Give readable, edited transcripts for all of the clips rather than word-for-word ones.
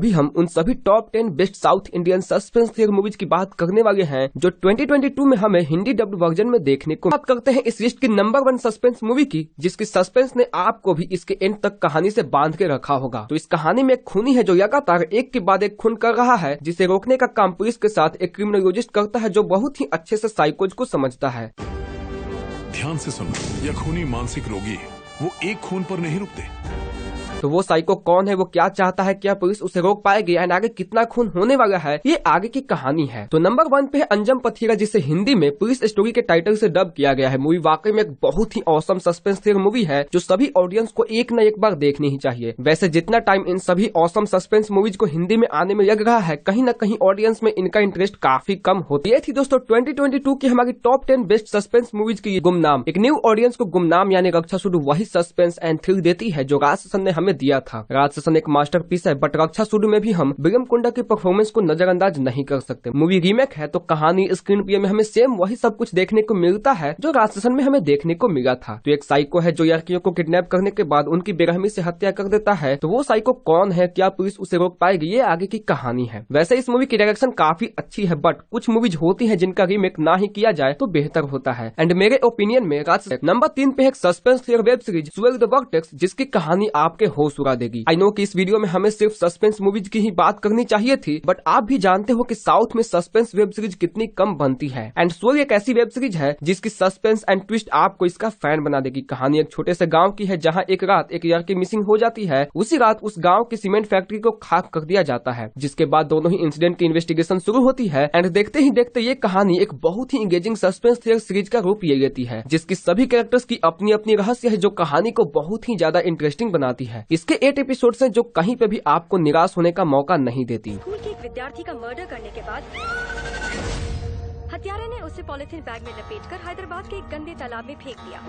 अभी हम उन सभी top 10 best south Indian suspense thriller movies की बात करने वाले हैं जो 2022 में हमें हिंदी डब्ड वर्जन में देखने को। बात करते हैं इस लिस्ट की नंबर 1 सस्पेंस मूवी की, जिसकी सस्पेंस ने आपको भी इसके एंड तक कहानी से बांध के रखा होगा। तो इस कहानी में एक खूनी है जो लगातार एक के बाद एक खून कर रहा है, जिसे रोकने का काम पुलिस के साथ एक क्रिमिनोलॉजिस्ट करता है जो बहुत ही अच्छे से साइकोज को समझता है। ध्यान से सुनो, यह खूनी मानसिक रोगी है, वो एक खून पर नहीं रुकते। तो वो साइको कौन है, वो क्या चाहता है, क्या पुलिस उसे रोक पाएगी एंड आगे कितना खून होने वाला है, ये आगे की कहानी है। तो नंबर 1 पे है अंजम पथीरा, जिसे हिंदी में पुलिस स्टोरी के टाइटल से डब किया गया है। मूवी वाकई में एक बहुत ही ऑसम सस्पेंस थ्रिलर मूवी है जो सभी ऑडियंस को एक न एक बार देखनी ही चाहिए। वैसे जितना टाइम इन सभी ऑसम सस्पेंस मूवीज को हिंदी में आने में लग रहा है, कहीं न कहीं ऑडियंस में इनका इंटरेस्ट काफी कम होती है। ये थी दोस्तों 2022 की हमारी टॉप 10 बेस्ट सस्पेंस मूवीज की गुमनाम। एक न्यू ऑडियंस को गुमनाम यानी रक्षासुडु वही सस्पेंस एंड थ्रिल देती है जो राजसेशन ने हमें दिया था। राजसेशन एक मास्टरपीस है, बट रक्षासुडु में भी हम विक्रम कुंडा की परफॉर्मेंस को नजरअंदाज नहीं कर सकते। मूवी रीमेक है तो कहानी स्क्रीन प्ले में हमें सेम वही सब कुछ देखने को मिलता है जो राजसेशन में हमें देखने को मिला था। तो एक साइको है जो लड़कियों को किडनैप करने के बाद उनकी बेरहमी से हत्या कर देता है। तो वो साइको कौन है, क्या पुलिस उसे रोक पाएगी, ये आगे की कहानी है। वैसे इस मूवी की डायरेक्शन काफी अच्छी है, बट कुछ मूवीज होती है जिनका रीमेक ना ही किया जाए तो बेहतर होता है। एंड मेरे ओपिनियन में राजसेशन नंबर 3 पे एक suspense thriller web series swell the vertex, जिसकी कहानी आपके होश उड़ा देगी। आई नो कि इस वीडियो में हमें सिर्फ सस्पेंस मूवीज की ही बात करनी चाहिए थी, बट आप भी जानते हो कि साउथ में सस्पेंस वेब सीरीज कितनी कम बनती है। एंड स्वेल एक ऐसी वेब सीरीज है जिसकी सस्पेंस एंड ट्विस्ट आपको इसका फैन बना देगी। कहानी एक छोटे से गांव की है जहां एक रात एक लड़की मिसिंग हो जाती है। उसी रात उस गांव की सीमेंट फैक्ट्री को खाक कर दिया जाता है, जिसके बाद दोनों ही इंसिडेंट की इन्वेस्टिगेशन शुरू होती है। एंड देखते ही देखते ये कहानी एक बहुत ही इंगेजिंग सस्पेंस थ्रिलर सीरीज का रूप ले लेती है, जिसकी सभी कैरेक्टर्स की अपनी अपनी रहस्य है जो कहानी को बहुत ही ज्यादा इंटरेस्टिंग बनाती है। इसके 8 एपिसोड हैं जो कहीं पे भी आपको निराश होने का मौका नहीं देती। स्कूल के एक विद्यार्थी का मर्डर करने के बाद हत्यारे ने उसे पॉलिथीन बैग में लपेटकर हैदराबाद के एक गंदे तालाब में फेंक दिया।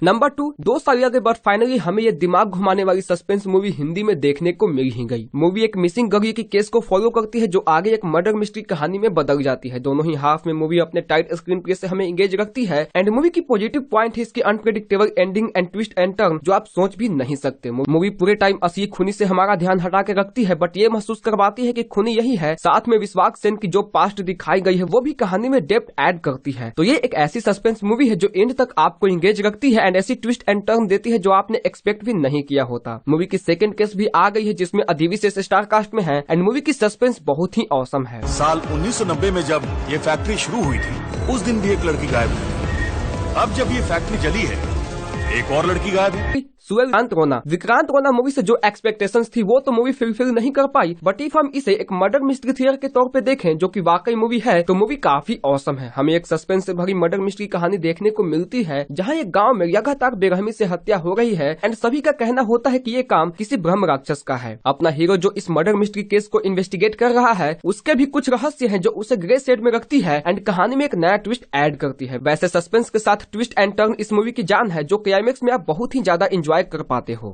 नंबर 2, 2 साल के बाद फाइनली हमें ये दिमाग घुमाने वाली सस्पेंस मूवी हिंदी में देखने को मिल ही गई। मूवी एक मिसिंग गर्ल की केस को फॉलो करती है जो आगे एक मर्डर मिस्ट्री कहानी में बदल जाती है। दोनों ही हाफ में मूवी अपने टाइट स्क्रीन प्ले से हमें एंगेज रखती है। एंड मूवी की पॉजिटिव पॉइंट है इसकी unpredictable ending and twist and turn जो आप सोच भी नहीं सकते। मूवी पूरे टाइम असली खूनी से हमारा ध्यान हटा के रखती है, बट ये महसूस करवाती है कि खूनी यही है। साथ में विश्वास सेन की जो पास्ट दिखाई गई है वो भी कहानी में डेप्थ ऐड करती है। तो ये एक ऐसी सस्पेंस मूवी है जो एंड तक आपको एंगेज रखती है एंड ऐसी ट्विस्ट एंड टर्न देती है जो आपने एक्सपेक्ट भी नहीं किया होता। मूवी की सेकंड केस भी आ गई है जिसमें अधिवी से स्टार कास्ट में है एंड मूवी की सस्पेंस बहुत ही औसम है। साल 1990 में जब ये फैक्ट्री शुरू हुई थी उस दिन भी एक लड़की गायब हुई। अब जब ये फैक्ट्री जली है एक और लड़की गायब है। विक्रांत रोना मूवी से जो एक्सपेक्टेशंस थी वो तो मूवी फुलफिल नहीं कर पाई, बट इफ हम इसे एक मर्डर मिस्ट्री थ्रिलर के तौर पे देखें जो कि वाकई मूवी है तो मूवी काफी औसम है। हमें एक सस्पेंस से भरी मर्डर मिस्ट्री कहानी देखने को मिलती है जहां एक गांव में लगातार बेरहमी से हत्या हो रही है एंड सभी का कहना होता है कि ये काम किसी ब्रह्म राक्षस का है। अपना हीरो जो इस मर्डर मिस्ट्री केस को इन्वेस्टिगेट कर रहा है उसके भी कुछ रहस्य है जो उसे ग्रे शेड में रखती है एंड कहानी में एक नया ट्विस्ट ऐड करती है। वैसे सस्पेंस के साथ ट्विस्ट एंड टर्न इस मूवी की जान है जो क्लाइमेक्स में आप बहुत ही ज्यादा एंजॉय कर पाते हो।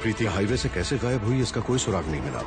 प्रीति हाईवे से कैसे गायब हुई इसका कोई सुराग नहीं मिला।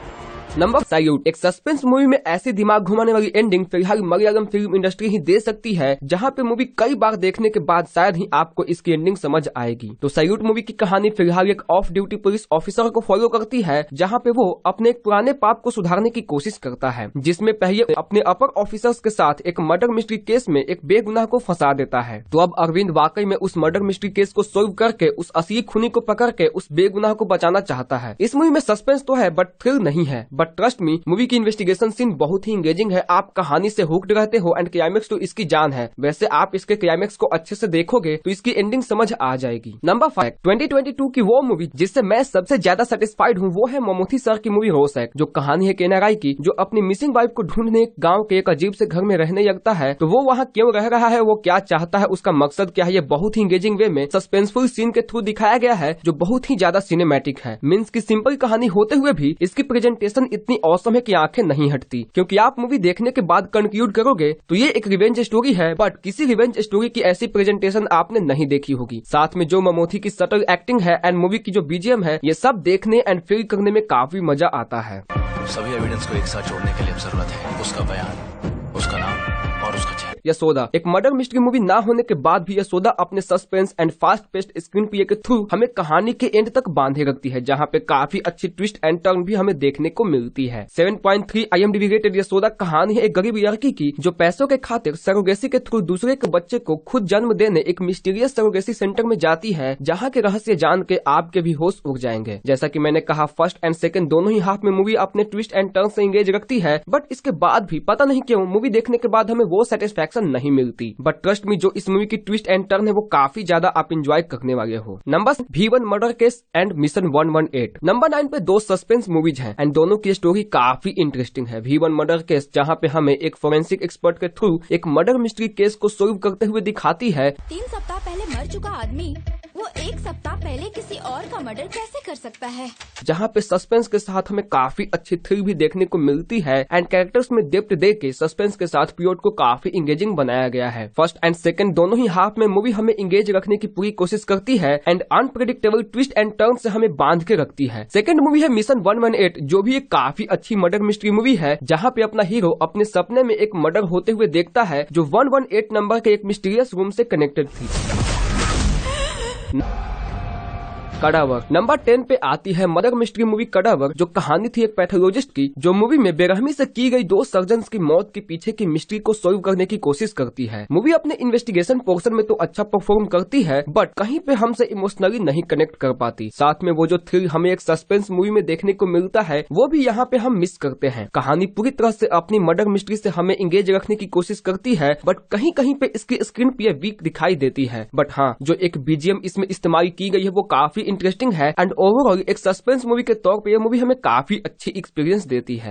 नंबर 5, एक सस्पेंस मूवी में ऐसी दिमाग घुमाने वाली एंडिंग फिलहाल मलयालम फिल्म इंडस्ट्री ही दे सकती है, जहां पे मूवी कई बार देखने के बाद शायद ही आपको इसकी एंडिंग समझ आएगी। तो सैल्यूट मूवी की कहानी फिलहाल एक ऑफ ड्यूटी पुलिस ऑफिसर को फॉलो करती है जहां पे वो अपने एक पुराने पाप को सुधारने की कोशिश करता है, जिसमें पहले अपने अपर ऑफिसर्स के साथ एक मर्डर मिस्ट्री केस में एक बेगुनाह को फंसा देता है। तो अब अरविंद वाकई में उस मर्डर मिस्ट्री केस को सोल्व करके उस असली खूनी को पकड़ के उस बेगुनाह को बचाना चाहता है। इस मूवी में सस्पेंस तो है बट थ्रिल नहीं है, बट ट्रस्ट मी मूवी की इन्वेस्टिगेशन सीन बहुत ही इंगेजिंग है। आप कहानी से हुक्ड रहते हो एंड क्लाइमेक्स तो इसकी जान है। वैसे आप इसके क्लाइमेक्स को अच्छे से देखोगे तो इसकी एंडिंग समझ आ जाएगी। नंबर 5, 2022 की वो मूवी जिससे मैं सबसे ज्यादा सेटिस्फाइड हूँ वो है मोमोथी सर की मूवी रोसैक, जो कहानी है केनाराई की जो अपनी मिसिंग वाइफ को ढूंढने गाँव के एक अजीब से घर में रहने लगता है। तो वो वहाँ क्यों रह रहा है, वो क्या चाहता है, उसका मकसद क्या है, ये बहुत ही इंगेजिंग वे में सस्पेंसफुल सीन के थ्रू दिखाया गया है जो बहुत ही ज्यादा सिनेमैटिक है। मीन्स की सिंपल कहानी होते हुए भी इसकी प्रेजेंटेशन इतनी औसम है कि आंखें नहीं हटती, क्योंकि आप मूवी देखने के बाद कंक्लूड करोगे तो ये एक रिवेंज स्टोरी है, बट किसी रिवेंज स्टोरी की ऐसी प्रेजेंटेशन आपने नहीं देखी होगी। साथ में जो मोमोथी की सटल एक्टिंग है एंड मूवी की जो बीजीएम है, ये सब देखने एंड फील करने में काफी मजा आता है। सभी एविडेंस को एक साथ जोड़ने के लिए जरूरत है उसका बयान, उसका नाम और उसका चेहरा। यशोदा। एक मर्डर मिस्ट्री मूवी ना होने के बाद भी यशोदा अपने suspense and fast paced screen play के थ्रू हमें कहानी के एंड तक बांधे रखती है, जहाँ पे काफी अच्छी ट्विस्ट एंड टर्न भी हमें देखने को मिलती है। 7.3 IMDb रेटेड यशोदा कहानी है एक गरीब लड़की की जो पैसों के खातिर सरोगेसी के थ्रू दूसरे के बच्चे को खुद जन्म देने एक मिस्टीरियस सरोगेसी सेंटर में जाती है, जहाँ के रहस्य जान के आपके भी होश उड़ जाएंगे। जैसा कि मैंने कहा, फर्स्ट एंड सेकंड दोनों ही हाफ में मूवी अपने ट्विस्ट एंड टर्न से एंगेज रखती है, बट इसके बाद भी पता नहीं क्यों मूवी देखने के बाद हमें वो सेटिस्फैक्शन नहीं मिलती। बट ट्रस्ट मी, जो इस मूवी की ट्विस्ट एंड टर्न है वो काफी ज्यादा आप एंजॉय करने वाले हो। Number V1 murder case and mission 118। Number 9 पे दो सस्पेंस मूवीज हैं एंड दोनों की स्टोरी काफी इंटरेस्टिंग है। V1 मर्डर केस जहाँ पे हमें एक फोरेंसिक एक्सपर्ट के थ्रू एक मर्डर मिस्ट्री केस को सोल्व करते हुए दिखाती है। 3 सप्ताह पहले मर चुका आदमी वो 1 सप्ताह पहले किसी और का मर्डर कैसे कर सकता है, जहाँ पे सस्पेंस के साथ हमें काफी अच्छी थ्रिल भी देखने को मिलती है एंड कैरेक्टर्स में डेप्थ दे के सस्पेंस के साथ प्लॉट को काफी इंगेजिंग बनाया गया है। फर्स्ट एंड सेकंड दोनों ही हाफ में मूवी हमें इंगेज रखने की पूरी कोशिश करती है and unpredictable twist and turn से हमें बांध के रखती है। सेकंड मूवी है मिशन 118, जो भी एक काफी अच्छी मर्डर मिस्ट्री मूवी है, जहाँ पे अपना हीरो अपने सपने में एक मर्डर होते हुए देखता है जो 118 नंबर के एक मिस्टीरियस रूम से कनेक्टेड थी। कडावर। नंबर 10 पे आती है मर्डर मिस्ट्री मूवी कडावर, जो कहानी थी एक पैथोलॉजिस्ट की जो मूवी में बेरहमी से की गई 2 सर्जन्स की मौत के पीछे की मिस्ट्री को सोल्व करने की कोशिश करती है। मूवी अपने इन्वेस्टिगेशन पोर्शन में तो अच्छा परफॉर्म करती है, बट कहीं पे हमसे इमोशनली नहीं कनेक्ट कर पाती। साथ में वो जो थ्रिल हमें एक सस्पेंस मूवी में देखने को मिलता है वो भी यहाँ पे हम मिस करते हैं। कहानी पूरी तरह से अपनी मर्डर मिस्ट्री से हमें इंगेज रखने की कोशिश करती है, बट कहीं कहीं पे इसकी स्क्रीन प्ले वीक दिखाई देती है। बट हाँ, जो एक BGM इसमें इस्तेमाल की गई है वो काफी इंटरेस्टिंग है एंड ओवरऑल एक सस्पेंस मूवी के तौर पे ये मूवी हमें काफी अच्छी एक्सपीरियंस देती है।